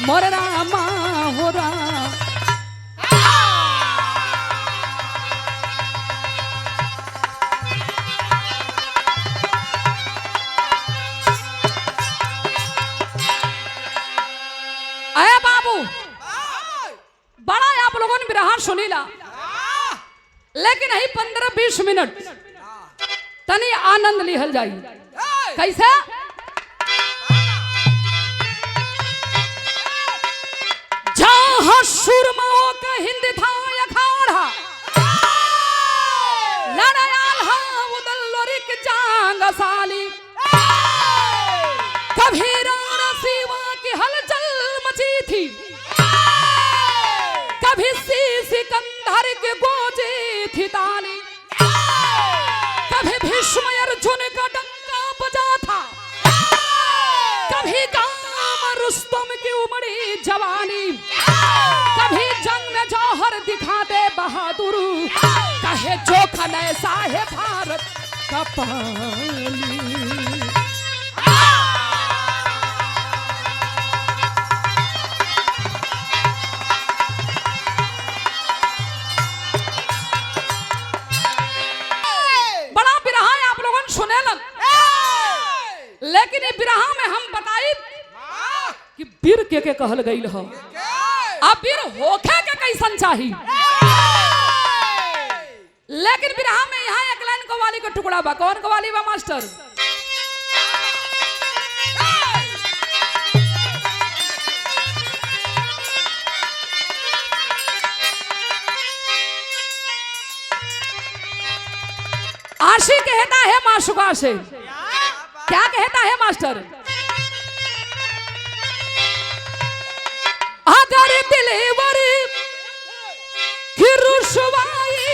मोर रामा हो राम। अरे बाबू बड़ा आप लोगों ने बिरहा सुनीला, लेकिन यही 15-20 मिनट तनी आनंद लिहल जाई। कैसे? जहां सुरमाओं का हिंद था अखाड़ा, लड़ायाल हा उदल्लोरिक जांग साली, कभी राणा सीवा की हलचल मची थी, कभी सिकंदर के गोजी थी ताली, कभी भीष्म अर्जुन का डंका बजा था, कभी काम रुस्तम की उमड़ी जवानी, कभी जंग में जौहर दिखा दे बहादुर, कहे जोखन ऐसा है भारत का पानी। लेकिन ये बिरहा में हम बताई कि बीर के कहल गईल हो, अब बीर होखे के कैसन चाही। लेकिन बिरहा में यहाँ एक लाइन कव्वाली का टुकड़ा बा। कौन कव्वाली बा मास्टर? आशी कहता है माशुका से, क्या कहता है मास्टर? अगर दिलवर की रुसवाई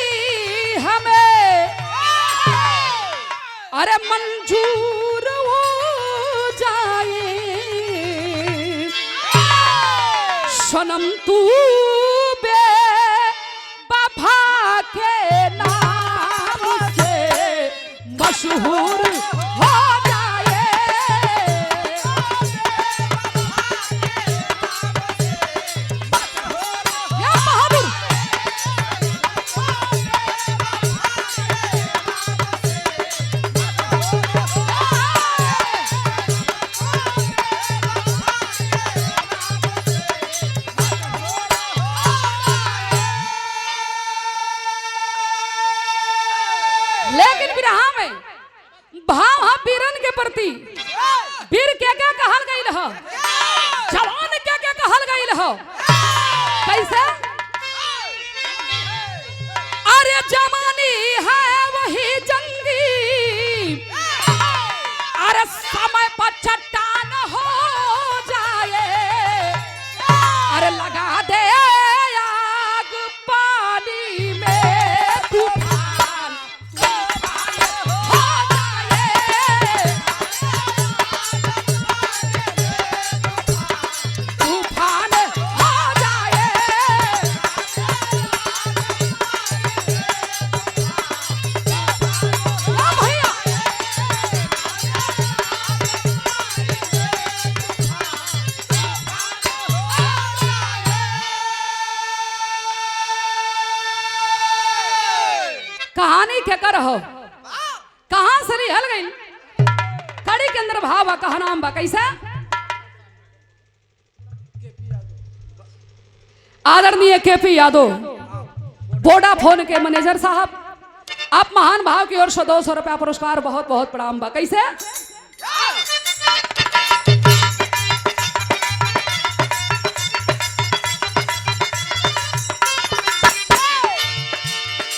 हमें अरे मंजूर हो जाए, सनम तू बेवफा के नाम से मशहूर हो जाए। या बहादुर लेकिन बिरहा में भाव हा बीरन के प्रति। बीर क्या क्या कहल गईल हो, जवान क्या क्या कहल गईल हो। कैसे? अरे जवानी है वही जंगी, अरे समय पर चट्टान हो जाए, अरे लगा दे आग पानी में, तूफान हो जाए, तूफान हो जाए। हाँ भैया, कहानी क्या कर हो, कहां से लिहल गई? कड़ी के अंदर भाव बा, कहा नाम बा। कैसे? आदरणीय केपी यादव वोडाफोन के मैनेजर साहब, आप महान भाव की ओर से 200 रुपया पुरस्कार, बहुत बहुत प्रणाम बा। कैसे?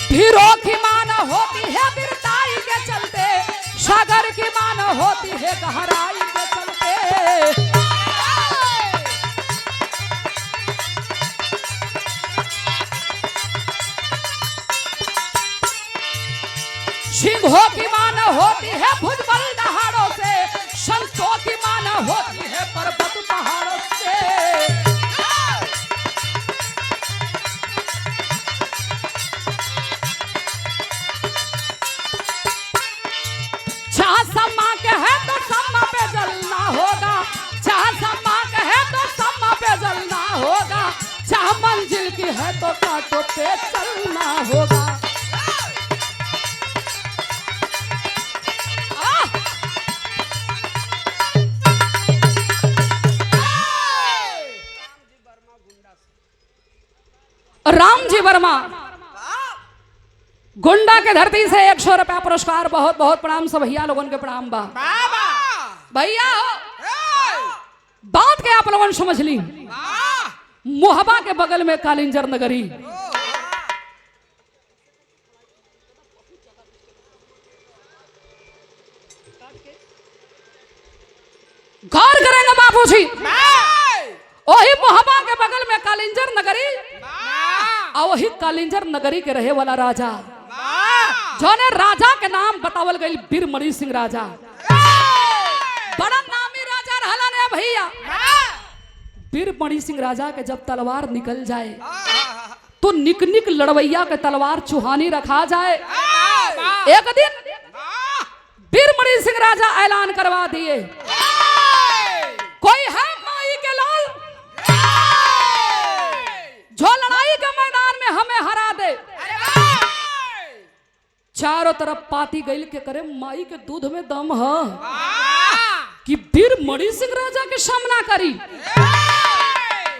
हीरो की मान होती है बिरताई के चलते, सागर की मान होती है गहराई के चलते। सिंहों की मान होती है भुजबल दहाड़ों से चलना होगा। राम जी वर्मा गोंडा के धरती से 100 रुपया पुरस्कार। बहुत बहुत प्रणाम सब भैया लोगन के प्रणाम बा। भैया बात के आप लोगन समझ ली। मोहबा के बगल में कालिंजर नगरी, गौर करेंगे बाबूजी। वही मोहबा के बगल में कालिंजर नगरी और वही कालिंजर नगरी के रहे वाला राजा जोने राजा के नाम बतावल गई बीरमणि सिंह राजा। बड़ा नामी राजा रहला ने भैया। बीरमणि सिंह राजा के जब तलवार निकल जाए तो निक निक लड़वैया के तलवार चुहानी रखा जाए। एक दिन बीरमणि सिंह राजा ऐलान करवा दिए, कोई है माई के लाल जो लड़ाई के मैदान में हमें हरा दे। चारों तरफ पाती गईल के करे माई के दूध में दम है कि बीरमणि सिंह राजा के सामना करी।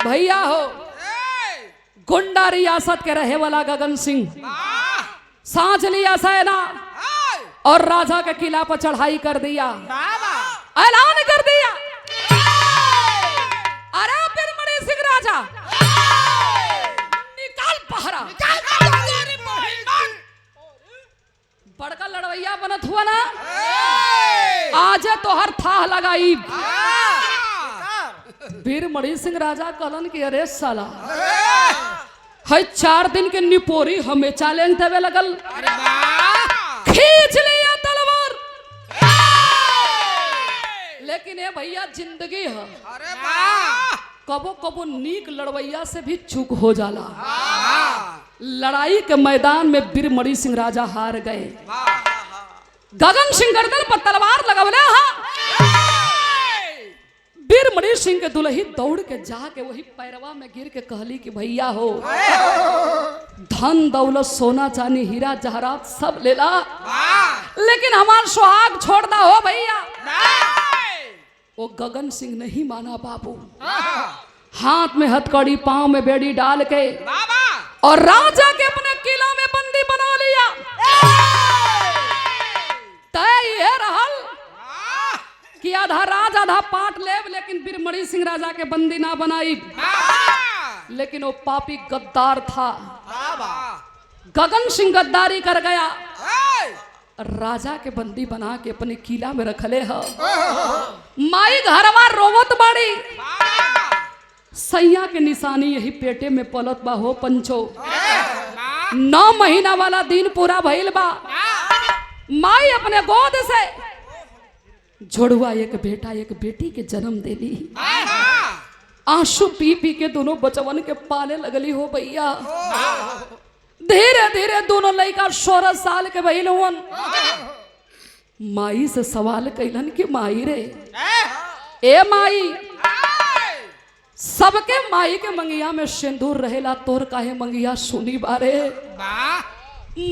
भैया हो गोंडा रियासत के रहे वाला गगन सिंह सांझ लिया सेना और राजा के किला पर चढ़ाई कर दिया, ऐलान कर दिया, अरे बीरमणि सिंह राजा निकाल पहरा। बड़का लड़वैया बनत हुआ ना, आज तो हर था लगाई। बीरमणि सिंह राजा कहलन कि अरे साला है 4 दिन के निपोरी हमें चैलेंज देवे लगल, खींच लिया तलवार। लेकिन ये भैया जिंदगी है, कबो कबो नीक लड़वैया से भी चूक हो जाला। लड़ाई के मैदान में बीरमणि सिंह राजा हार गए। गगन सिंह गर्दन पर तलवार लगवले हा। बीरमणि सिंह के दुल्ही दौड़ के जाके वही पैरवा में गिर के कहली कि भैया हो धन दौलत सोना चांदी हीरा जहरात सब लेला, लेकिन हमार सुहाग छोड़ दा हो भैया। वो गगन सिंह नहीं माना बाबू। हाथ में हथकड़ी पांव में बेड़ी डाल के और राजा के अपने किला में बंदी बना लिया। तय ये रहल कि आधा राज आधा पाट लेब, लेकिन बीरमणि सिंह राजा के बंदी ना बनाई। लेकिन वो पापी गद्दार था। गगन सिंह गद्दारी कर गया, राजा के बंदी बना के अपने किला में रखले है। माई घरवा रोवत बाड़ी, सैया के निशानी यही पेटे में पलत बा हो पंचो। 9 महीना वाला दिन पूरा भइल बा। माई अपने गोद से जोड़ुआ एक बेटा एक बेटी के जन्म देली। आंसू पी पी के दोनों बचवन के पाले लगली हो भैया। धीरे धीरे दोनों लड़का 16 साल के भइल हुन। माई से सवाल कैलन कि माई रे, ए माई, सबके माई के मंगिया में सिंदूर रहेला, तोर काहे मंगिया सुनी बारे।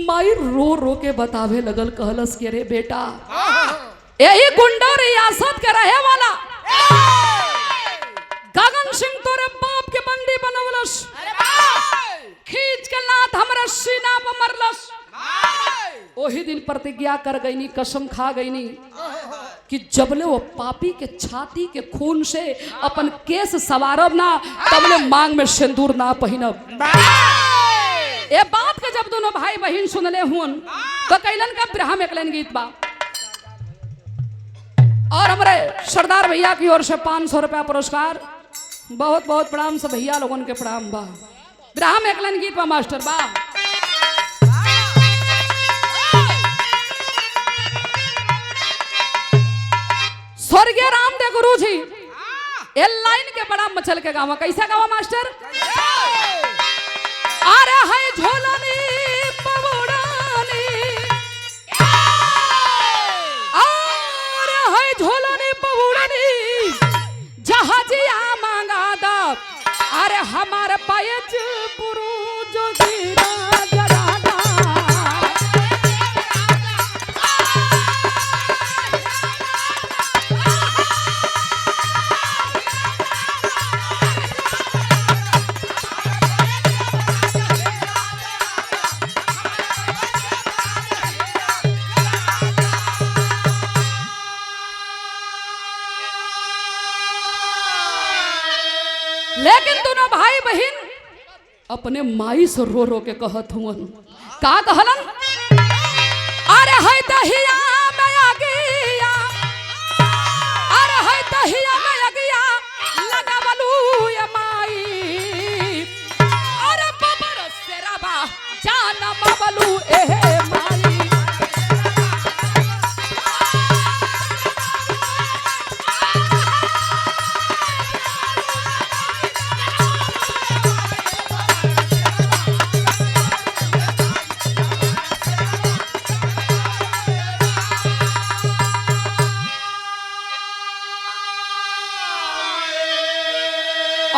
माई रो रो के बतावे लगल, कहलस कि अरे बेटा, यही गुंडा रियासत के रहे वाला गगन सिंह तोरे बाप के बंदी बनवलस, खींच के लात हमरा सीना पर मरलस। वही दिन प्रतिज्ञा कर गईनी, कसम खा गईनी कि जबले वो पापी के छाती के खून से अपन केस सवारब ना, तबले मांग में सिंदूर ना पहिनब। ये बात के जब दोनों भाई बहन सुनले हुन तो कैलन का बिरहा में एकलन गीत बा। और हमारे सरदार भैया की ओर से 500 रुपया पुरस्कार। बहुत बहुत प्रणाम सब भैया लोगन के प्रणाम बा। बिरहा में एकलन गीत बा मास्टर बा। स्वर्गीय रामदेव गुरु जी ये लाइन के बड़ा मचल के गावा। कैसा गावा मास्टर? अरे है झोलनी पवड़ानी, अरे है झोलनी पवड़ानी, जहाजिया मांगा दा, अरे हमारे पायज पुरु जोगी लेकिन दोनों भाई बहन अपने माई से रो रो के कहत हुआ का कहलन अरे है दहिया में आ गया अरे है दहिया में आ गया लगावलू ये माई अरे बबर सेराबा जान बबलू ए माई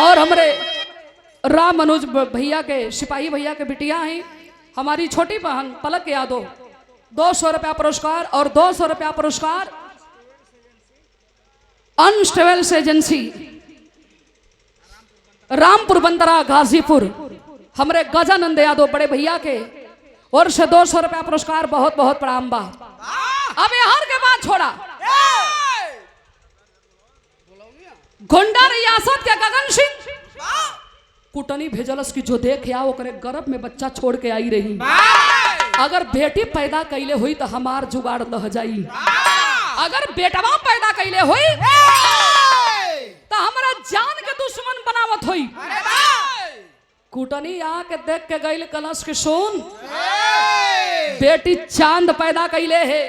और हमरे राम मनोज भैया के सिपाही भैया के बिटिया हैं हमारी छोटी बहन पलक यादव 200 रुपया पुरस्कार और 200 रुपया पुरस्कार अंश ट्रेवल्स एजेंसी रामपुर बंदरा गाजीपुर हमरे गजानंद यादव बड़े भैया के और से 200 रुपया पुरस्कार बहुत बहुत प्रणाम बा। अब यहाँ के बाद छोड़ा गोंडा रियासत के गगन सिंह कुटनी भेजलस की जो देख आओ करे गर्भ में बच्चा छोड़ के आई रही अगर बेटी पैदा कैले हुई तो हमार जुगाड़ लह जाई अगर बेटवा पैदा कैले हुई तो हमारा जान के दुश्मन बनावत हुई कुटनी आके देख के गईल कलश के सोन बेटी चांद पैदा कैले है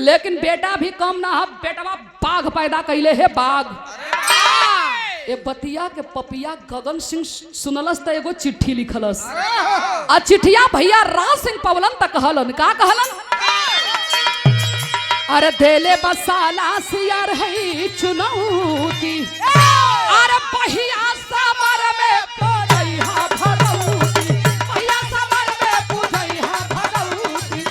लेकिन बेटा भी कम ना है बेटवा बाघ पैदा कैले है बाघ ए बतिया के पपिया गगन सिंह सुनलस त एगो चिट्ठी लिखलस आ चिट्ठिया भैया राज सिंह पवलन तक कहलन का कहलन अरे देले बसाला सियार है चुनौती अरे भैया समर में पड़ैहा भगवती भैया समर में पूजैहा भगवती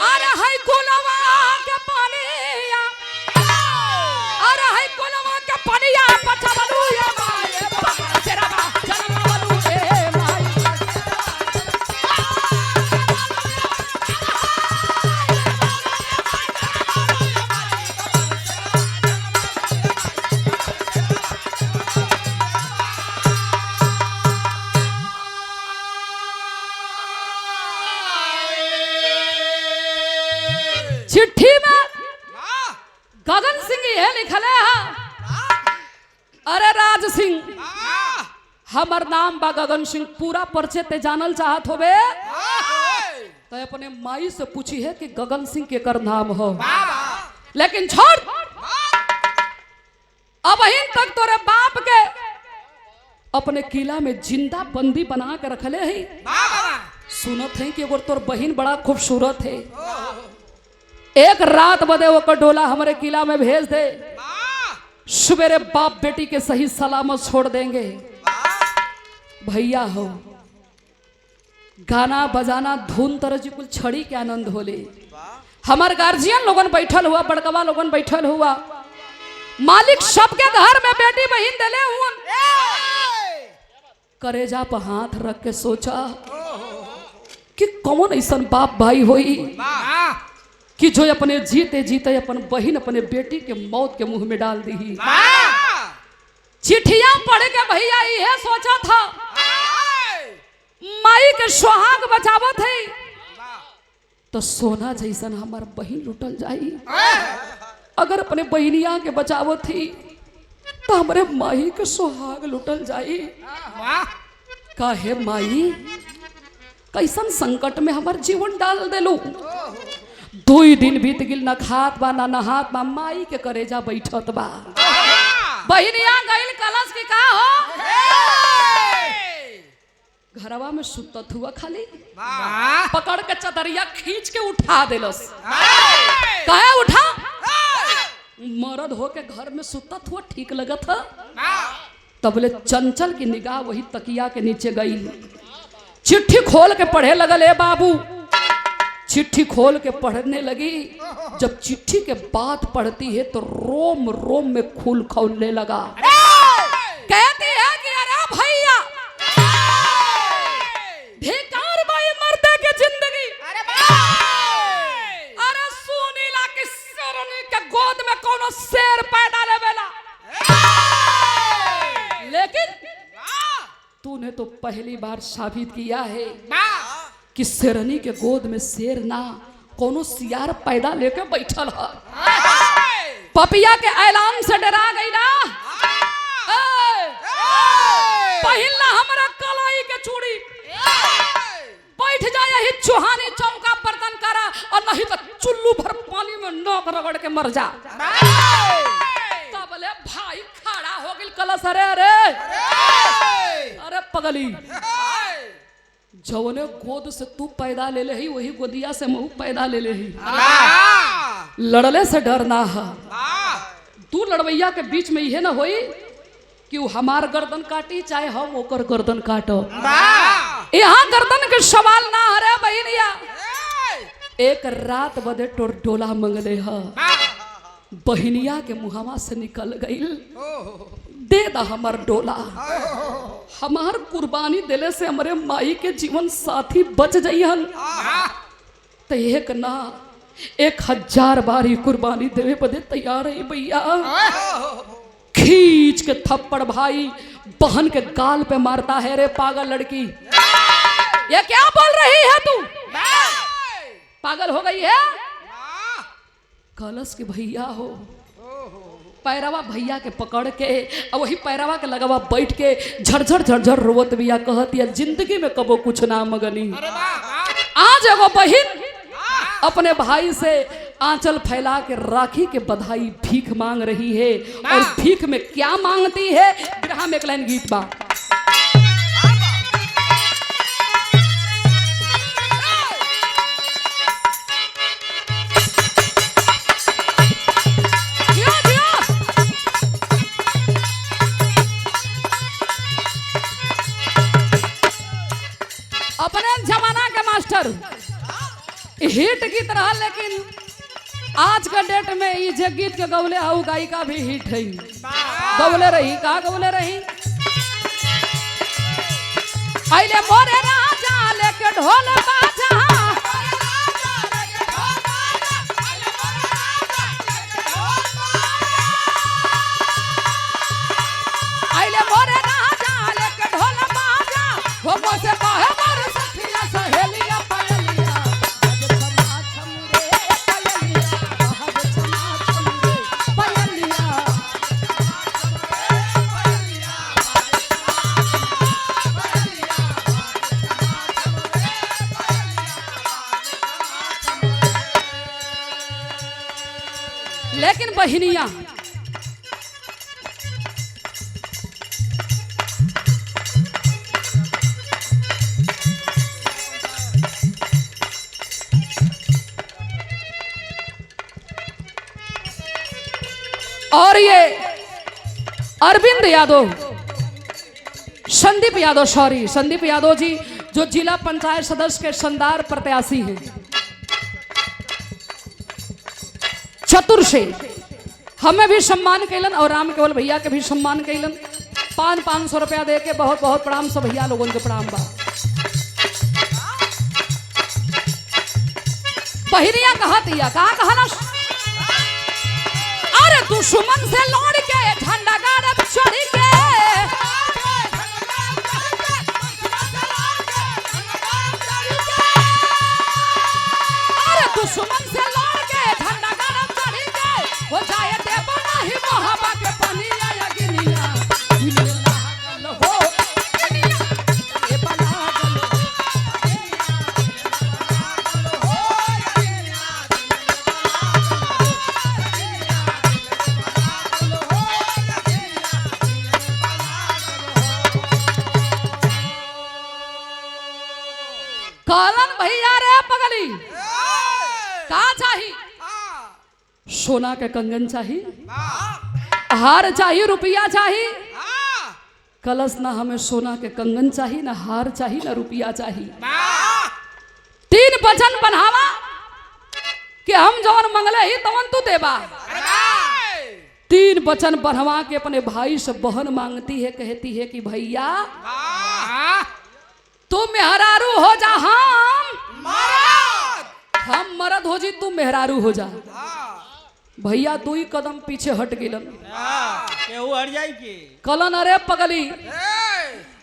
अरे है कुलवा के पानिया अरे है कुलवा के पानिया बचवलू ये माई तेरा जनमवलू ए माई चिट्ठी में गगन सिंह यह लिखल है अरे राज सिंह हमर नाम बा गगन सिंह पूरा परिचय ते जानल चाहत होबे तो अपने माई से पूछी है कि गगन सिंह के कर नाम हो लेकिन छोड़ अब अहिं तक तोरे बाप के अपने किला में जिंदा बंदी बना के रखले है सुनत है कि अगर तोर बहन बड़ा खूबसूरत है एक रात बदे वो डोला हमारे किला में भेज दे सवेरे बाप बेटी के सही सलामत छोड़ देंगे भैया हो गाना बजाना धुन तरह जी कुल छड़ी के आनंद होले हमार गार्जियन लोगन बैठल हुआ बड़कवा लोगन बैठल हुआ मालिक सबके घर में बेटी बहन देले हुआ करेजा पर हाथ रख के सोचा कि कौन ऐसा बाप भाई होई कि जो अपने जीते जीते अपन बहन अपने बेटी के मौत के मुंह में डाल दी चिट्ठियां पढ़ के भैया यह सोचा था माई के सुहाग बचावत है तो सोना जैसन हमार बहन लुटल जाई अगर अपने बहनिया के बचावत थी तो हमारे माई के सुहाग लुटल जाई काहे माई कैसन संकट में हमार जीवन डाल देलू 2 दिन बीत गिल न खात बा न नहात बा माई के करेजा बैठत बा बहनिया गइल कलश की का हो घरवा में सुतत हुआ खाली पकड़ के चदरिया खींच के उठा देलस कहे उठा मर्द हो के घर में सुतत हुआ ठीक लगत है तबले चंचल की निगाह वही तकिया के नीचे गई चिट्ठी खोल के पढ़े लगल ए बाबू चिट्ठी खोल के पढ़ने लगी जब चिट्ठी के बात पढ़ती है तो रोम रोम में खून खौलने लगा कहती है कि अरे भैया धिकार भाई मरते की जिंदगी अरे सुनीला की शेरनी के गोद में कोनो शेर पहली बार साबित किया है कि शेरनी के गोद में शेर ना कोनो सियार पैदा लेके बैठल है। पपिया के ऐलान से डरा गई ना, पहिला हमरा कलाई के चूड़ी, बैठ जाए ही चुहानी चौका बर्तन करा, और नहीं तो चुल्लू भर पानी में नोक रगड़ के मर जा। तबले भाई खड़ा हो गई कलश, अरे अरे अरे पगली, जवने गोद से तू पैदा ले ले ही वही गोदिया से मुँह पैदा ले ले ही। लड़ले से डरना है, तू लड़वैया के बीच में यह ना होई कि वो हमार गर्दन काटी चाहे हम ओकर गर्दन काटो। यहाँ गर्दन के सवाल ना हरे बहनिया, एक रात बदे टोला मंगले है, बहनिया के मुहावा से निकल गई, दे दा हमार डोला, हमार कुर्बानी दिले से हमारे माई के जीवन साथी बच जाइहन। तो एक ना 1000 बार ही कुर्बानी देवे बदे तैयार है भैया। खींच के थप्पड़ भाई बहन के गाल पे मारता है। रे पागल लड़की, ये क्या बोल रही है तू? पागल हो गई है? कलश के भैया हो, पैरवा भैया के पकड़ के और वही पैरवा के लगवा बैठ के झरझर झरझर रोवत बिया, कहती है जिंदगी में कबो कुछ ना मगनी। आज एगो बहिन अपने भाई से आंचल फैला के राखी के बधाई भीख मांग रही है, और भीख में क्या मांगती है? बिरहा में एक लाइन गीत बा, अपने जमाना के मास्टर हिट की तरह, लेकिन आज का डेट में ये जे गीत के गौले आऊ गायिका भी हिट है। गौले रही का गौले रही, आइले मोरे राजा लेके ढोल बाजा, आइले मोरे राजा लेके ढोल बाजा, हो मोसे कहे मोर सखिया सहेलिया पयलिया, लेकिन बहिनिया और ये अरविंद यादव, संदीप यादव जी जो जिला पंचायत सदस्य के शानदार प्रत्याशी हैं, चतुर से हमें भी सम्मान कैलन और राम केवल भैया के भी सम्मान कैलन। 500 रुपया दे के बहुत बहुत प्रणाम, सब भैया लोगों के प्रणाम बा। बहिरिया कहा दिया, कहा कहना, अरे दुश्मन से लड़ के झंडा गाड़ चढ़ के, अरे दुश्मन से लड़ के झंडा गाड़ चढ़ के, हो जाए देव नहीं मोहब्बत के पनिया या गिनिया, लागल हो ये लागल कलन भैया रे पगली, का चाहिए? सोना के कंगन चाहिए, हार चाहिए, रुपया चाहिए। कलश ना हमें सोना के कंगन चाहिए, ना हार चाहिए, ना रुपया चाहिए। 3 वचन बनावा कि हम जवन मंगले ही तवन तू देबा। 3 वचन बनवा के अपने भाई से बहन मांगती है, कहती है कि भैया तू मेहरारू हो जा, हम मर्द हो जी, तू मेहरारू हो जा। भैया 2 कदम पीछे हट गिलन, केहू हट जाई के कलन, अरे पगली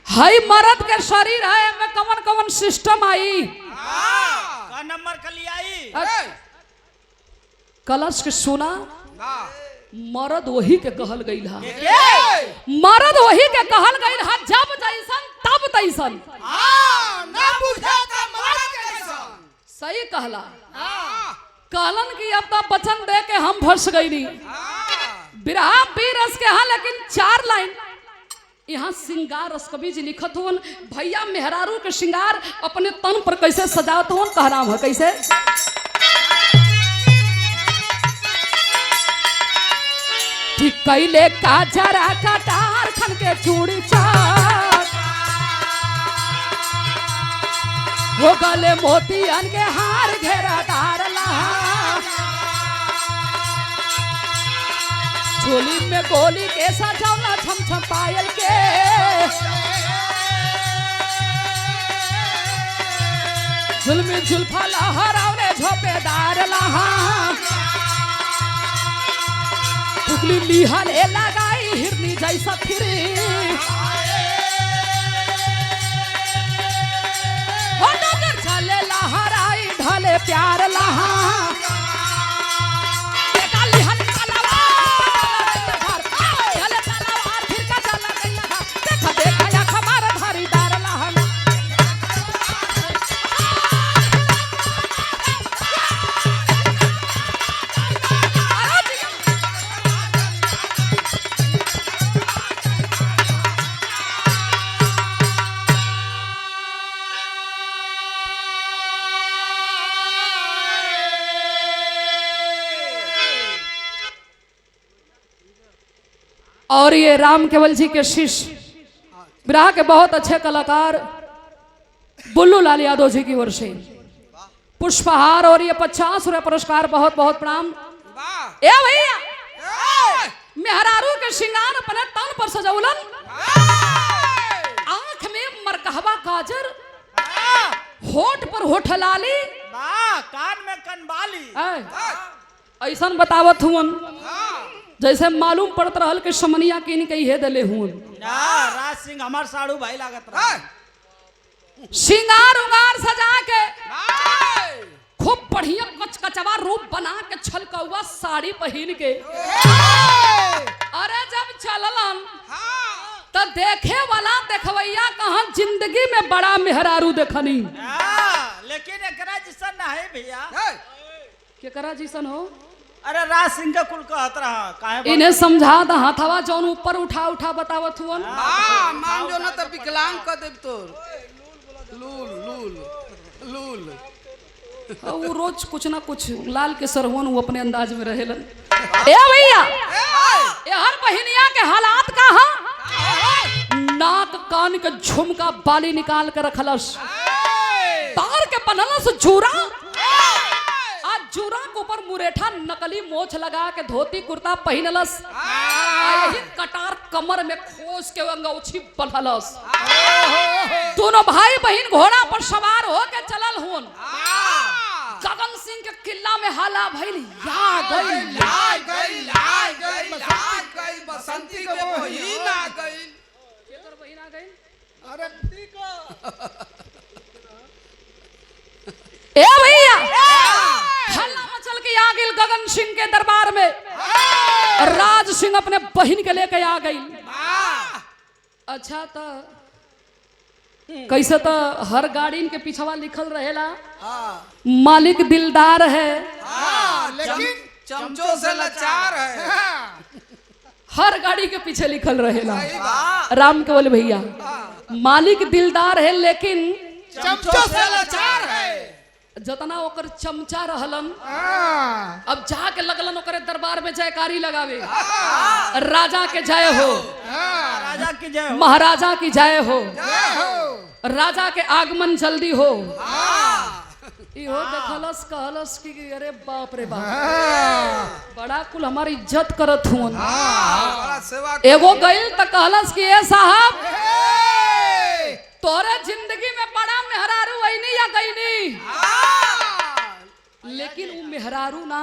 हाई मर्द के शरीर है में कवन कवन सिस्टम आई का नंबर कली आई कलश के सुना मर्द वही के कहल गई हा मर्द वही के कहल गई हा जब जैसन तब तैसन सही कहला कहलन की अब तो वचन दे के हम फंस गई नहीं बिरहा बीरस के हाँ लेकिन 4 लाइन यहाँ श्रृंगार रस कवि जी लिखत हुन भैया मेहरारू के श्रृंगार अपने तन पर कैसे सजावत हुन कहनाम है कैसे ठीक कैले का जरा कटार खन के चूड़ी चाट हो गले मोतियन के हार घेरा डार लहा झोली में गोली के सजौना छम छम पायल के झुलमी झुलफा लहरावने झोपेदार लहा टुकली लिहले लगाई हिरनी जैसा फिरी हो डगर चले लहराई ढले प्यार लहा और ये राम केवल जी के शिष्य बिरहा के बहुत अच्छे कलाकार बुल्लू लाल यादव जी की ओर से पुष्पहार और ये 50 रुपये पुरस्कार बहुत बहुत प्रणाम ए भैया मेहरारू के श्रृंगार अपने तन पर सजौलन आंख में मरकहवा काजर होठ पर होठ लाली कान में कनबाली ऐसा बतावत हुन जैसे मालूम पड़त रहल के समनिया किन के हे दले हुन राज सिंह हमार साड़ू भाई लागत रहा श्रृंगार उंगार सजा के खूब बढ़िया कचकचवा रूप बना के छलकौआ साड़ी पहन के अरे जब चललन तो देखे वाला देखवैया कहाँ जिंदगी में बड़ा मेहरारू देखनी लेकिन एकरा जिसन ना है भैया केकरा जिसन हो अरे राज सिंह का कुल कहत रहा काहे इन्हें समझा द हाथवा जौन ऊपर उठा उठा बतावत हुन मान जो ना तो विकलांग कर देब तोर लूल लूल लूल वो रोज कुछ ना कुछ लाल के सरवन वो अपने अंदाज में रहेलन ए भैया ये हर बहिनिया के हालात का नाक कान के झुमका बाली निकाल के रखलस तार के पनलस जूरा आज जूरा के ऊपर मुरेठा नकली मोछ लगा के धोती कुर्ता पहनलस यही कटार कमर में खोस के अंगौछी बंधलस दोनों भाई बहन घोड़ा पर सवार हो के चलल हुन गगन सिंह के किला में हाला भइल या गई बसंती के बहिन आ गई केकर बहिन आ गई अरे ए भैया हल्ला मचल के आ गई गगन सिंह के दरबार में राज सिंह अपने बहन के लेके आ गई अच्छा तो कैसे तो हर गाड़ी के पीछवा लिखल रहेला मालिक दिलदार है लेकिन चमचों से लाचार है हर गाड़ी के पीछे लिखल रहेला राम केवल भैया मालिक दिलदार है लेकिन चमचों से लाचार है जतना ओकर चमचा रहलन अब जाके लगलन ओकरे दरबार में जयकारी लगावे राजा के जय हो राजा की जय हो महाराजा की जय हो राजा के आगमन जल्दी हो इहो देखलस कहलस कि अरे बाप रे बाप बड़ा कुल हमारी इज्जत करत हुन एगो गइल त कहलस कि ए साहब तोरे जिंदगी में बड़ा मेहरारू आईनी या गईनी लेकिन वो मेहरारू ना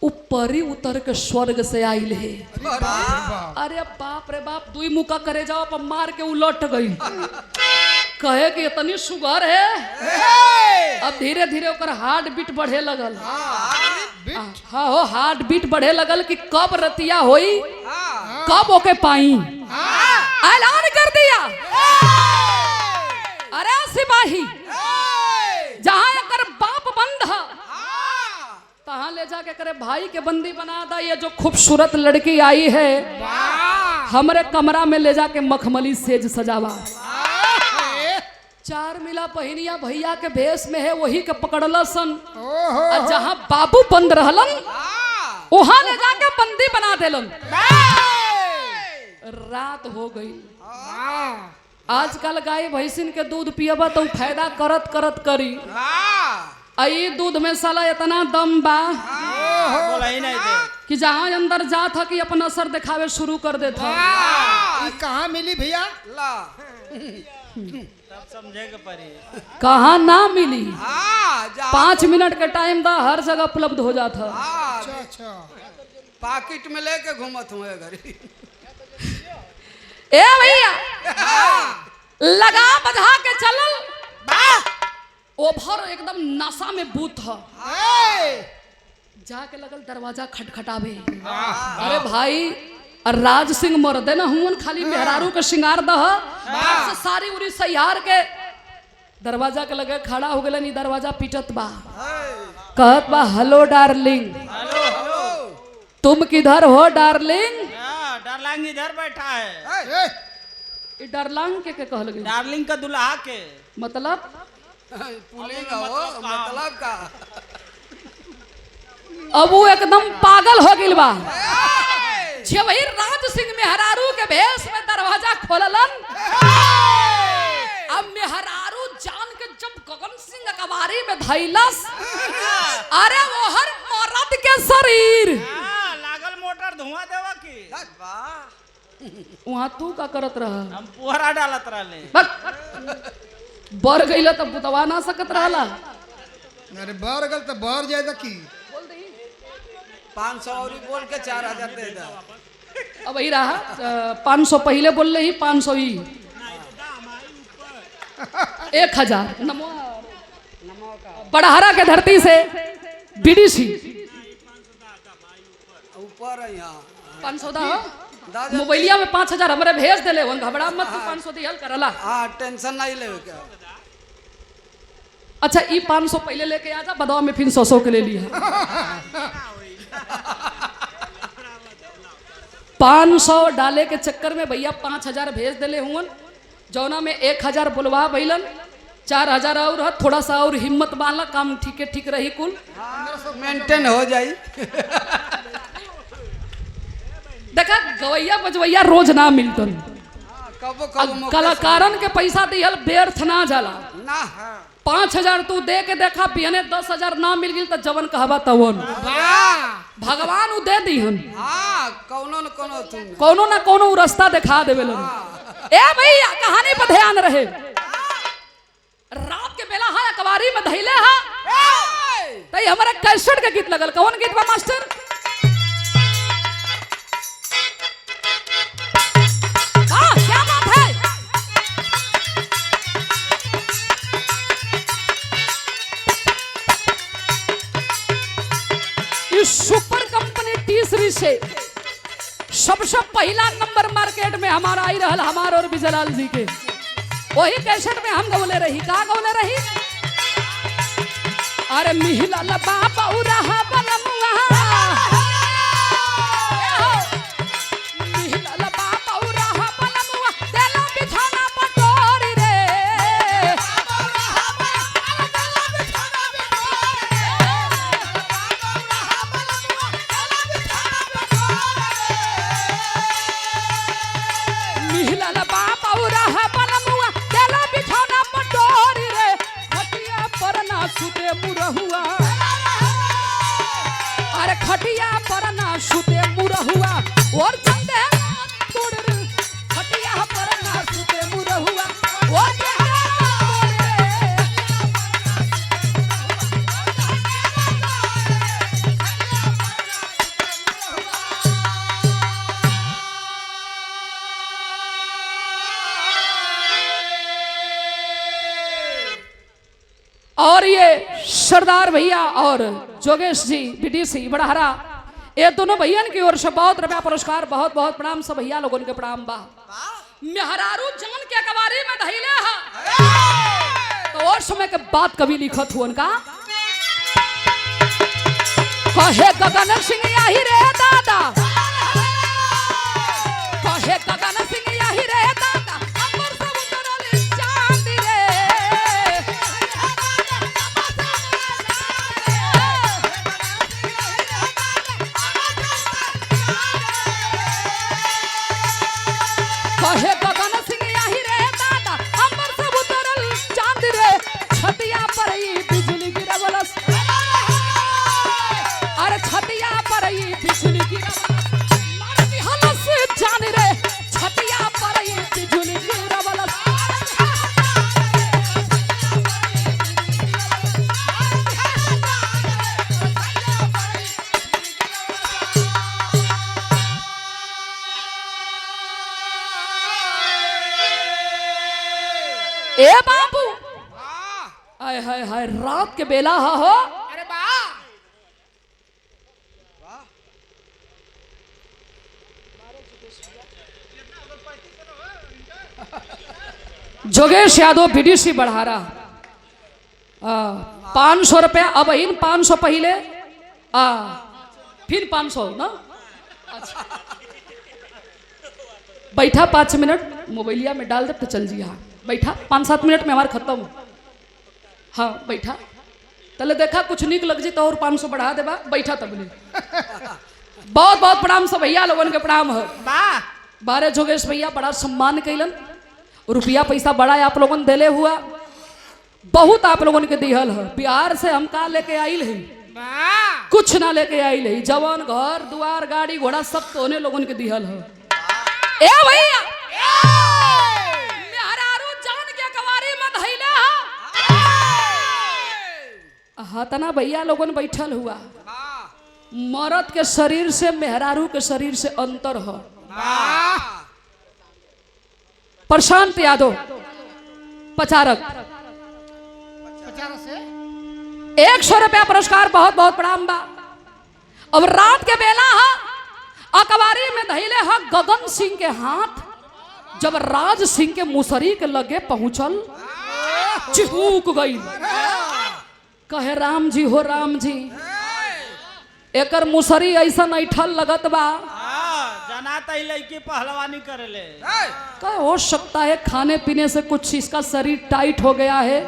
ऊपर ही उतर के स्वर्ग से आइल है अरे बाप रे बाप, दुई मुका करे जाओ पर मार के उलट गई। कहे कि इतनी शुगर है। अब धीरे धीरे ओकर हार्ट बीट बढ़े लगल। हाँ हो, हार्ट बीट बढ़े लगल कि कब रतिया होई, कब ओके पाई। ऐलान कर दिया, अरे सिपाही, जहां एकर बाप बंद है तहां ले जाके करे भाई के बंदी बना दा। ये जो खूबसूरत लड़की आई है हमरे कमरा में ले जाके मखमली सेज सजावा। 4 मिला पहिनिया भैया के भेष में है, वही के पकड़ल सन। और जहां बाबू बंद रहलन वहां ले जाके बंदी बना देलन। रात हो गई। आजकल गाय भैंसिन के दूध पियबा तो फायदा करत करत करी। आई दूध में साला इतना दम बा बोला ही नहीं दे कि जहां अंदर जा था कि अपना असर दिखावे शुरू कर देता। कहाँ मिली भैया? तब समझे के पड़ी। कहाँ ना मिली। 5 मिनट का टाइम था, हर जगह उपलब्ध हो जाता। अच्छा पाकिट में लेके घूमत हुए घरी। ए भैया, लगा बजा के चलल। ओभर एकदम नशा में बूथ जाके लगल दरवाजा खटखटावे। अरे भाई, राज सिंह मर्दे न हुन, खाली मेहरारू के श्रृंगार दह से सारी उरी सैयार के दरवाजा के लगे खड़ा हो गए। दरवाजा पिटत बा, कहत बा हेलो डार्लिंग। तुम किधर हो डार्लिंग? डार्लिंग इधर बैठा है। ये डार्लिंग के कहल गई? डार्लिंग का दुल्हा के मतलब पुलिंग हो, मतलब का। अब वो एकदम पागल हो गइल बा। जे वही राज सिंह मेहरारू के भेष में दरवाजा खोललन। अब मेहरारू जान के जब गगन सिंह कबारी में धैलस, अरे वो हर मर्द के शरीर लागल मोटर धुआं देवा की। वहां तू का करत रहा? हम पुहरा डालत रहले। बर गइल तब बुतवा ना सकत रहला। अरे बाहर गल तो बाहर जाए की 500 और बोल के 4000 दे दा। अब वही रहा 500 पहले बोल रही, 500 ही 1000। बड़हरा के धरती से बीडीसी ऊपर है यहाँ 500 दा मोबाइलिया में 5000 हमारे भेज देले। वन घबरा मत, 500 दिहल करला। हाँ, टेंशन नहीं ले क्या। अच्छा, ई 500 पहले लेके आ जा, बदवा में फिर 100 के ले लिया। 500 डाले के चक्कर में भैया 5000 भेज देले हुन। जौना में 1000 बुलवा भैलन, 4000 और है। थोड़ा सा और हिम्मत बांधला, काम ठीक ठीक रही कुल मेंटेन हो जाई। देखा गवैया बजवैया रोज ना मिलतन। कबो कबो कलाकारन के पैसा दिहल व्यर्थ ना जाला। ना 5000 तू दे के देखा, बिहने 10000 ना मिल गई तो जवन कहबा तवन भगवान उ दे दीहन। हाँ, कौनो न कौनो तुम कोनो ना कोनो रास्ता दिखा देवे लन। ए भैया, कहानी पर ध्यान रहे। रात के बेला हा अकबारी में धैले हा तई हमारा कैसेट के गीत लगल। कौन गीत बा मास्टर? क्या बात है। इस सुपर कंपनी तीसरी से सबसे पहला नंबर मार्केट में हमारा आई रहल, हमार और विजयलाल जी के। वही कैसेट में हम गौले रही। का गौले रही? अरे मिहिला लबा पौरा बनमुआ, मिहिला लबा पौरा बनमुआ, देला बिछाना पटोरी रे। मिहिला लबा पौरा बनमुआ, देला बिछाना पटोरी रे। खटिया पर ना सुते मुरहुआ, अरे खटिया पर ना सुते मुरहुआ। और चंदे तोड़ रे, खटिया पर ना सुते मुरहुआ। और चंदे तोड़ रे। सरदार भैया और जोगेश जी बीडीसी बड़हरा, ये दोनों भैया की ओर से बहुत रुपया पुरस्कार, बहुत बहुत प्रणाम। सब भैया लोगों के प्रणाम बा। मेहरारू जान के कवारी में धैले है तो और समय के बाद कवि लिखत हुआ उनका कहे गगन सिंह यही रे दादा, कहे गगन सिंह यही रे दादा, अंबर से उतरल चांद रे। कहे गगन सिंह यही रे दादा, अंबर से उतरल चांद रे। छतिया पर ई बिजली गिरवलस, अरे छतिया पर ई बिजली गिरवलस, मारती हलस जान रे। छतिया पर ई बिजली गिरवलस, ए बाबू हाय हाय हाय रात के बेला हो। अरे वाह जोगेश यादव बीडीसी बढ़ारा 500 रुपया, अब इन 500 पहले फिर 500 ना। अच्छा बैठा 5 मिनट मोबाइलिया में डाल दे तो चल जी। हाँ बैठा 5-7 मिनट में हमारा खत्म। हाँ बैठा तले देखा कुछ निक लग जी तो और 500 बढ़ा देबा। बैठा तब नहीं बहुत बहुत प्रणाम सब भैया लोगन के प्रणाम हो। बारे जोगेश भैया बड़ा सम्मान कैलन, रुपया पैसा बड़ा आप लोगन देले हुआ, बहुत आप लोगन के दिहल है। बिहार से हम का लेके आइल है, कुछ ना लेके आइल है। जवान घर द्वार गाड़ी घोड़ा सब तो उन्हें लोगन के दिहल है। ए भैया मेहरारू जान के कवारी में धैले हा तना भैया लोगन बैठल हुआ। मर्द के शरीर से मेहरारू के शरीर से अंतर है। प्रशांत यादव पचारक 100 रुपया पुरस्कार, बहुत बहुत प्रणाम बा। अब रात के बेला है अकबारी में धैले है गगन सिंह के हाथ। जब राज सिंह के मुसरी के लगे पहुंचल चिहूक गई, कहे राम जी हो राम जी, एकर मुसरी ऐसा ऐठल लगत बा जनाता ही लड़की पहलवानी करेले। कहे हो सकता है खाने पीने से कुछ इसका शरीर टाइट हो गया है।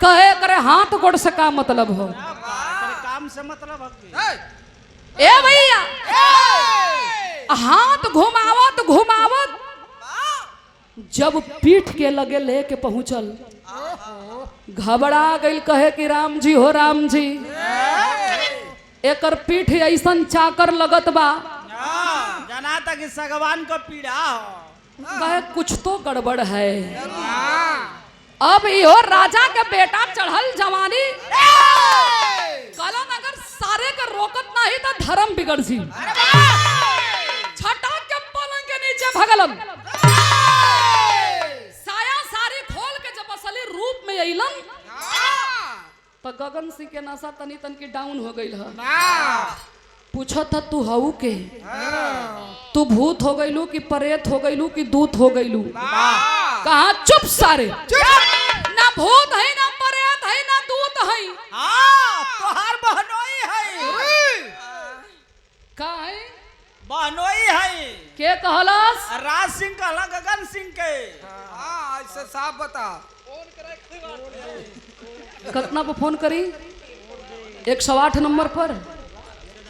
कहे करे हाथ गोड़ से का मतलब हो, काम से मतलब ए भैया हाथ घुमावत घुमावत जब पीठ के लगे लेके पहुंचल घबरा गई। कहे कि राम जी हो राम जी, एकर पीठ ऐसन चाकर लगत बा जनाता कि सगवान का पीड़ा हो। कहे कुछ तो गड़बड़ है। अब यो राजा के बेटा चढ़ल जवानी कलन अगर सारे के रोकत नहीं तो धर्म बिगड़ सी। छटा के पलंग के नीचे भगलन, साया सारी खोल के जब असली रूप में अइलन तो गगन सिंह के नशा तनी तन की डाउन हो गई है। पूछा था तू हऊ के, तू भूत हो गईलू कि प्रेत हो गईलू कि दूत हो गईलू। कहा चुप सारे, ना भूत है ना प्रेत है ना दूत है। तोहार बहनोई है। का है बहनोई है। के कहलस? राज सिंह कहला गगन सिंह के। ऐसे साफ बता। कितना पर फोन करी? 108 नंबर पर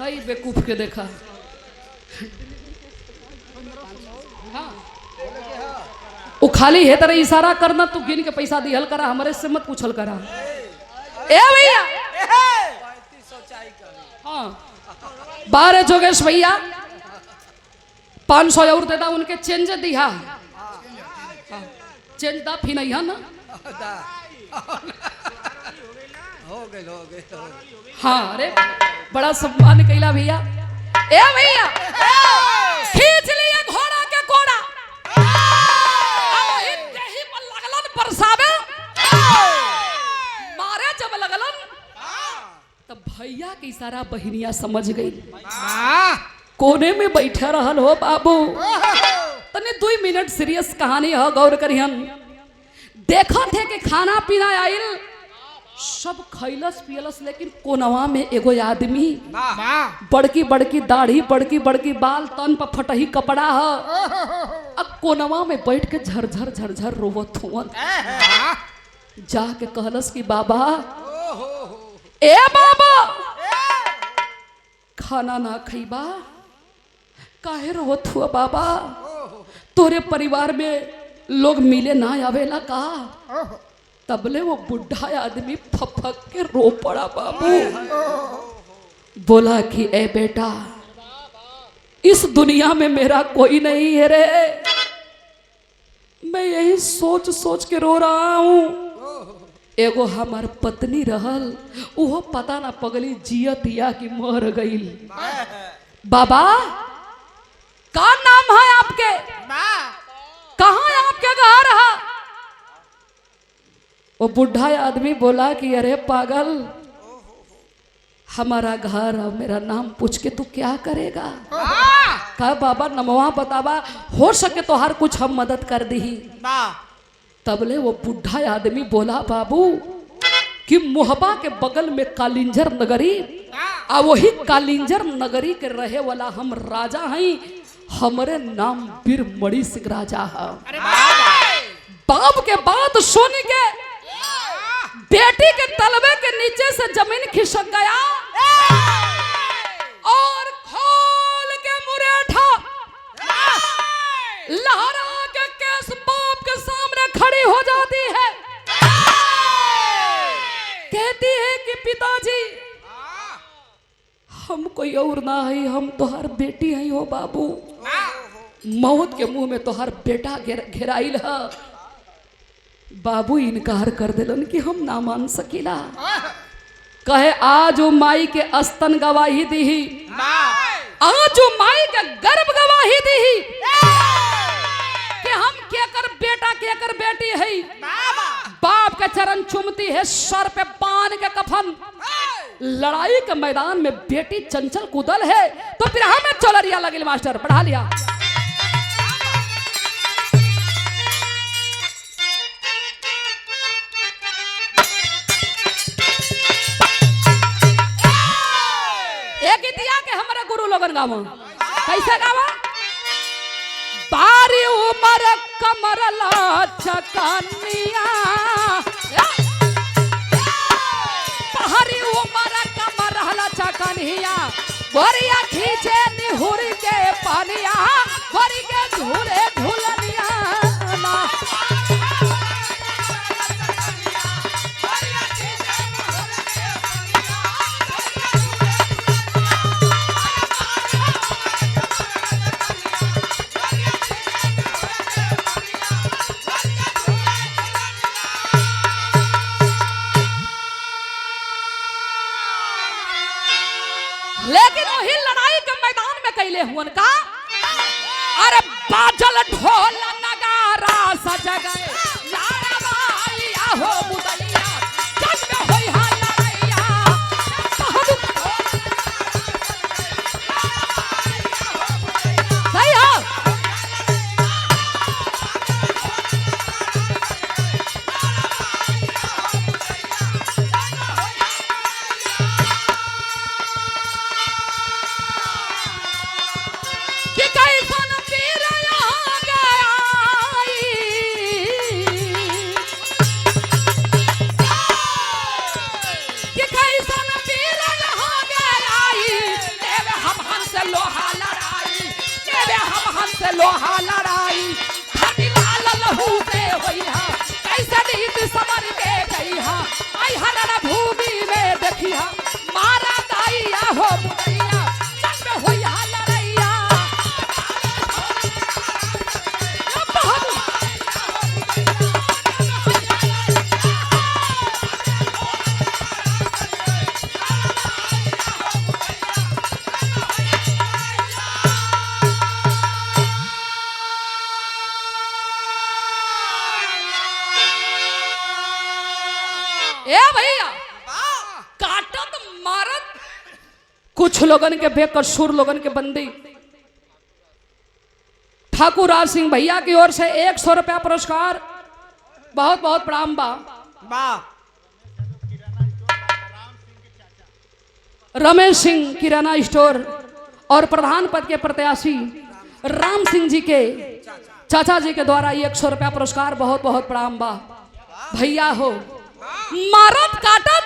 है। बेकूफ के देखा। हाँ वो खाली है तरह इशारा करना, तू गिन के पैसा दिहल करा, हमारे से मत पूछल करा। ए भैया हाँ बारे जोगेश भैया 500 और देता उनके चेंज दिया। चेंज दा फिर नहीं है ना। हो गए हाँ अरे बड़ा सम्मान कैला भैया। ए भैया खींच लिया घोड़ा के कोड़ा, लगलन बरसावे। मारे जब लगलन भैया की सारा बहनिया समझ गई। वाह कोने में बैठा रहल हो बाबू। तने 2 मिनट सीरियस कहानी हो, गौर करिहन। देखा थे कि खाना पीना आइल, सब खैलस पियलस, लेकिन कोनवा में एगो आदमी, वाह बड़की बड़की दाढ़ी, बड़की बड़की बाल, तन पर फटही कपड़ा है, अब कोनवा में बैठ के झरझर झरझर रोवत हुवन। जाके कहलस कि बाबा, ए बाबा, खाना ना खइबा, काहे रोवत हुआ बाबा? तोरे परिवार में लोग मिले ना आवेला का? तबले वो बुढ़ा आदमी फफक के रो पड़ा बाबू। बोला कि ए बेटा, इस दुनिया में मेरा कोई नहीं है रे, मैं यही सोच सोच के रो रहा हूँ। एगो हमार पत्नी रहल, वो पता ना पगली जियत या कि मर गई। बाबा, का नाम है आपके? कहाँ है आपके घर है? वो बुढ़ा आदमी बोला कि अरे पागल, हमारा घर है, मेरा नाम पूछ के तू क्या करेगा? कहा बाबा नमवा बतावा, हो सके तो हर कुछ हम मदद कर दी। तबले वो बुढ़ा आदमी बोला बाबू कि मोहबा के बगल में कालिंजर नगरी, आ वही कालिंजर नगरी के रहे वाला हम राजा हैं, हमारे नाम वीर मणि सिंह राजा है। बाप के बात सुन के बेटी के तलवे के नीचे से जमीन खिसक गया और खोल के मुरेठा लहरा के केस बाप के सामने खड़ी हो जाती है। कहती है कि पिताजी, हम कोई और ना है, हम तोहर बेटी है हो बाबू। मौत के मुंह में तोहर बेटा घेराइल है। बाबू इनकार कर दिलन कि हम ना मान सकीला। कहे आज वो माई के अस्तन गवाही दी, आज वो माई के गर्भ गवाही दी कि हम केकर बेटा केकर बेटी है। बाप के चरण चूमती है, सर पे बांध के कफन। लड़ाई के मैदान में बेटी चंचल कुदल है, तो फिर हमें चौलरिया लगिल। मास्टर पढ़ा लिया। गुरु लोगन गावा कैसे गावा? बारी उमर कमर लचकनिया, बारी उमर कमर लचकनिया, गोरिया खींचे निहुर के पानिया, गोरी के झूले झूलनिया ना। लेकिन वही लड़ाई के मैदान में कैले हुन का, अरे बाजल ढोल नगारा सज गए, यारा भाईया हो मुदैया, जग में होई हा लड़ैया। सही हो? लोहा लड़ाई लाल लहू से होई हा, कैसे नीत समर के गई हा, आई हर भूमि में देखी हा, मारा दाइया हो मुदैया, जग में होई हा लड़ैया। कुछ लोगन के बेकसूर लोगन के बंदी ठाकुर राज सिंह भैया की ओर से 100 रुपया पुरस्कार। बहुत बहुत प्रणाम बा। वाह। रमेश सिंह किराना स्टोर और प्रधान पद के प्रत्याशी राम सिंह जी के चाचा जी के द्वारा 100 रुपया पुरस्कार। बहुत बहुत प्रणाम बा भैया हो। मारत काटत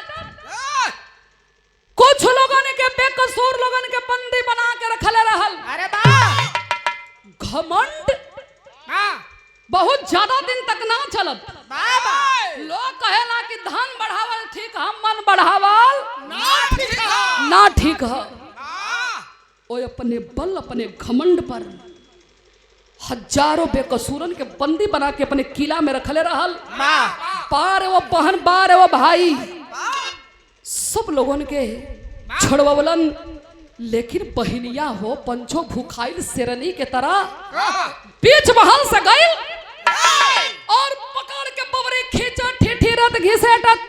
कुछ लोगों ने के बेकसूर लोगन के बंदी बना के रखले रहल। अरे वाह। घमंड बहुत ज्यादा दिन तक ना चलत। लोग कहेला कि धन बढ़ावल ठीक, हम मन बढ़ावल ना ठीक है। ओ अपने बल अपने घमंड पर हजारों बेकसूरन के बंदी बना के अपने किला में रखले रहल। पार वो बहन बार वो भाई सब लोगन के छड़वलन, लेकिन बहनिया हो पंचो भूखाइल शेरनी के तरह बीच महल से गई और पकड़ के बबरी खींचा ठिठीरत घिसेटत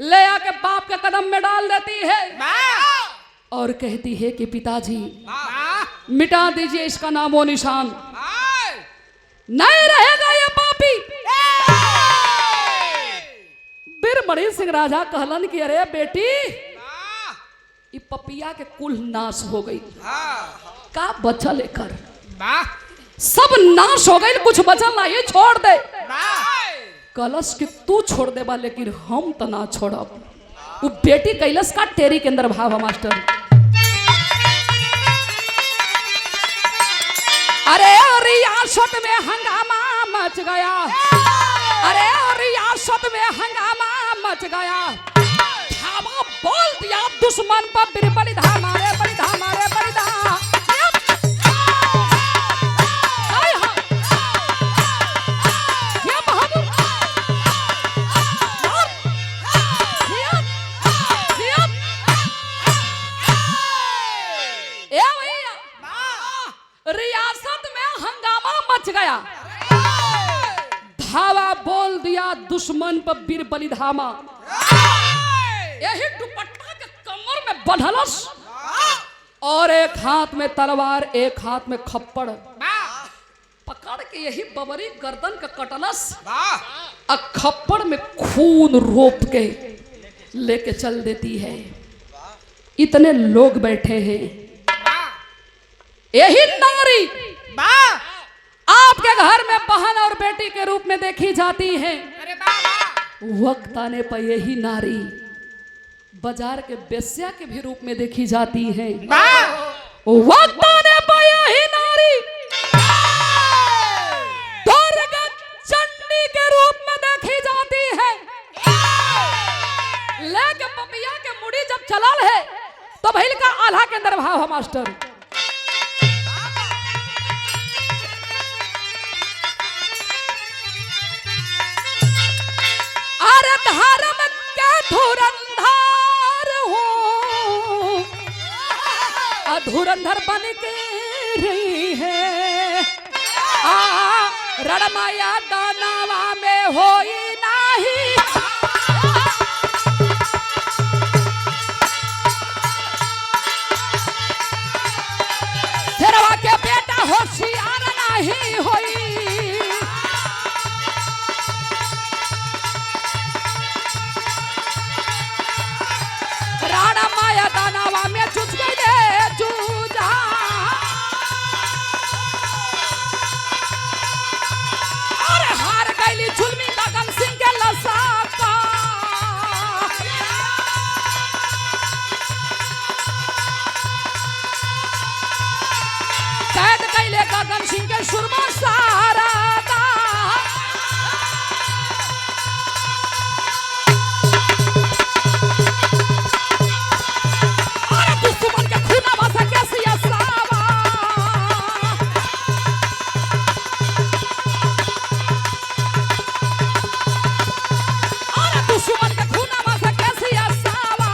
ले आके बाप के कदम में डाल देती है और कहती है कि पिताजी मिटा दीजिए इसका नामो निशान, नहीं रहेगा ये पापी। बीरमणि सिंह राजा कहलन कि अरे बेटी ये पपिया के कुल नाश हो गई, का बचल लेकर सब नाश हो गई, कुछ बचल नहीं, छोड़ दे। कलश कि तू छोड़ दे बा, लेकिन हम तो ना छोड़ब। वो बेटी कैलस का टेरी के अंदर भाव मास्टर। अरे रियासत में हंगामा मच गया, अरे रियासत में हंगामा मच गया। धावा बोल दिया दुश्मन पर बीरबली धामा रे बली धामा रे बली धामा। ये बहादुर रियासत में हंगामा मच गया। धावा बोल दिया दुश्मन पर बीरबली धामा। यही दुपट्टा के कमर में बंधलस और एक हाथ में तलवार एक हाथ में खप्पड़ पकड़ के यही बबरी गर्दन का कटलस और खप्पड़ में खून रोप के लेके चल देती है। इतने लोग बैठे हैं। यही नारी आपके घर में बहन और बेटी के रूप में देखी जाती है। वक्त आने पर यही नारी बाजार के बेस्या के भी रूप में देखी जाती है। वक्त आने पर यही नारी दुर्गा चंडी के रूप में देखी जाती है। लेके पपिया के मुड़ी जब चलल है तो भइल का आल्हा के अंदर भाव है मास्टर। अरे धर्म के धुरंधर हो, धुरंधर बन के रही है। रणमाया दानवा में होई नहीं, शेरवा के बेटा होशियार नहीं होई। रणमाया दानवा में जुझ गए जूझा। अरे हार गईली जुल्मी गगन सिंह के लसाका। कैद गईले गगन सिंह के सुरमा सारा दा। अरे दुश्मन के खूनवा से कैसी असावा। अरे दुश्मन के खूनवा से कैसी असावा।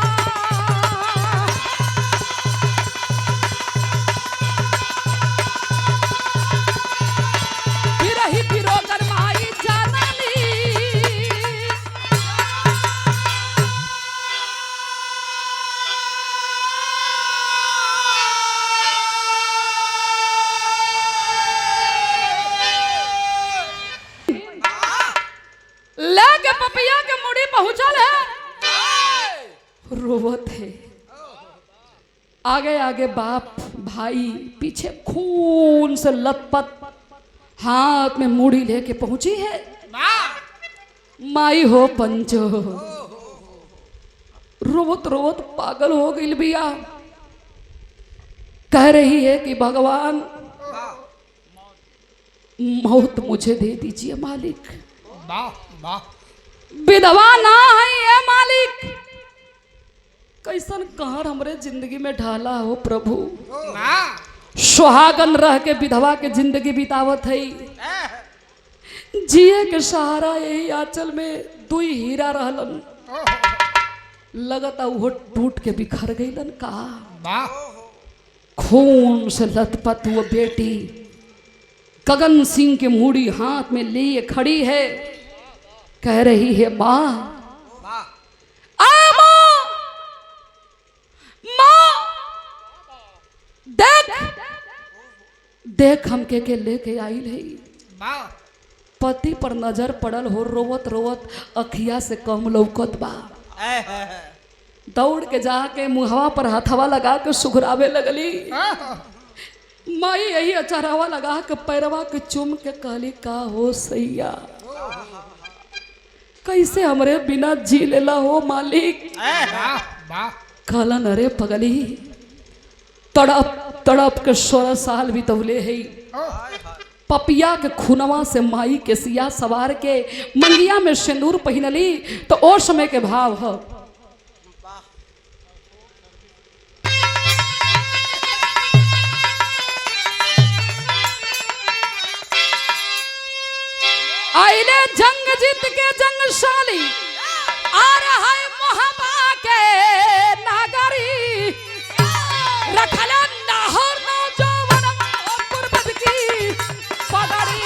रोवत है। आगे आगे बाप भाई, पीछे खून से लथपथ, हाथ में मूड़ी लेके पहुंची है माई हो पंचो। रोवत रोवत पागल हो गई बिया। कह रही है कि भगवान मौत मुझे दे दीजिए मालिक। वाह वाह। विधवा ना है ये मालिक, कैसन कहर हमरे जिंदगी में ढाला हो प्रभु। सुहागन रह के विधवा के जिंदगी बितावत है। जिए के सहारा यही आंचल में दुई हीरा रहलन, लगता वो टूट के बिखर गईलन का। वाह। खून से लथपथ वो बेटी गगन सिंह की मूड़ी हाथ में लिए खड़ी है। कह रही है माँ, देख देख हम के लेके आई है। पति पर नजर पड़ल हो, रोवत रोवत अखिया से कम लौकत बा। दौड़ के जाके मुहवा पर हथवा लगा के सुघरावे लगली। माई यही अचारावा लगा के पैरवा के चुम के कहली का हो सैया, कैसे हमरे बिना जी लेला हो मालिक। कहलन अरे पगली, तड़प तड़प के 16 साल बितौले है। पपिया के खुनवा से माई के सिया सवार के मंगिया में सिंदूर पहनली तो और समय के भाव है। आइले जंग जीत के जंगशाली, आ रहा है मोहब्बा के नागरी। रखला नाहर नौजवान गुरबत की पगड़ी।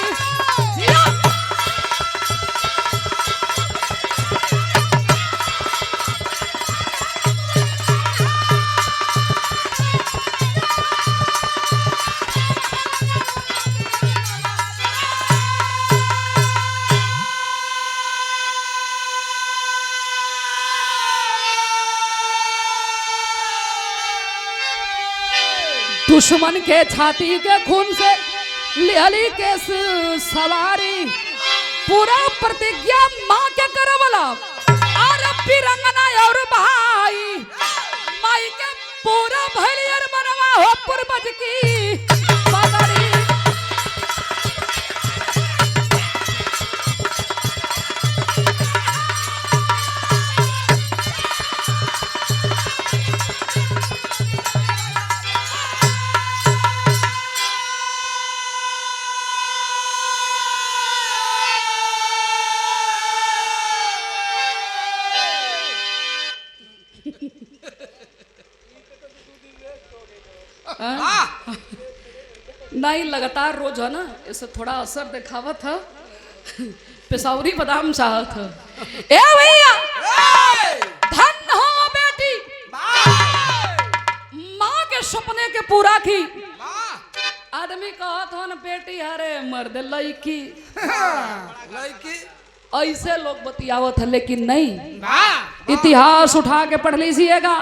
दुश्मन के छाती के खून से लिहली के सवारी, पूरा प्रतिज्ञा माँ के करवला। और रंगना और भाई माई के पूरा भैलियर बनवा हो पूर्वज की पगड़ी। नहीं लगातार रोज है ना, इससे थोड़ा असर दिखावा था। पेशावरी बादाम चाहत था। ए भैया धन हो बेटी, माँ के सपने के पूरा की। आदमी कहत हो न बेटी हरे मर्द लड़की ऐसे लोग बतियावत है, लेकिन नहीं। इतिहास उठा के पढ़ लीजिएगा।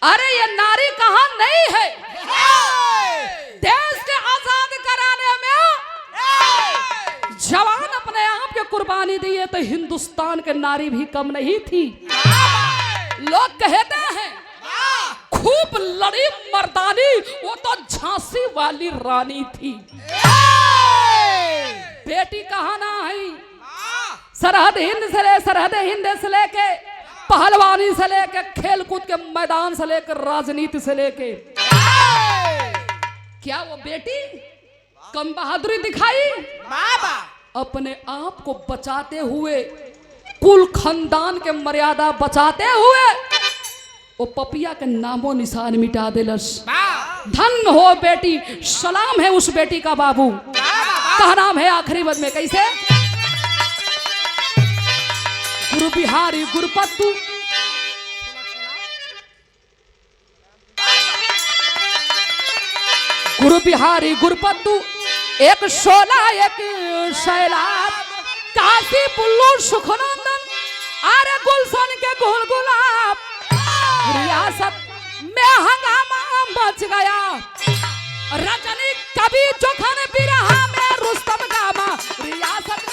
अरे ये नारी कहाँ नहीं है। देश के आजाद कराने में जवान अपने आप के कुर्बानी दिए तो हिंदुस्तान के नारी भी कम नहीं थी। लोग कहते हैं खूब लड़ी मर्दानी, वो तो झांसी वाली रानी थी। बेटी कहाँ ना है। सरहद हिंद से लेके पहलवानी से लेके खेल कूद के मैदान से लेकर राजनीति से लेके, क्या वो बेटी कम बहादुरी दिखाई? अपने आप को बचाते हुए, कुल खानदान के मर्यादा बचाते हुए वो पपिया के नामो निशान मिटा दिलस। धन हो बेटी, सलाम है उस बेटी का बाबू। कहा नाम है आखिरी बद में कैसे? गुरु बिहारी गुरुपत्तु, गुरु बिहारी गुरुपत्तु, एक शोला एक शैलाब, काशी पुल्लू सुखनंदन, अरे गुलशन के गुल गुलाब, रियासत में हंगामा मच गया। रजनी कभी जोखन बिरहा में रुस्तम गामा रियासत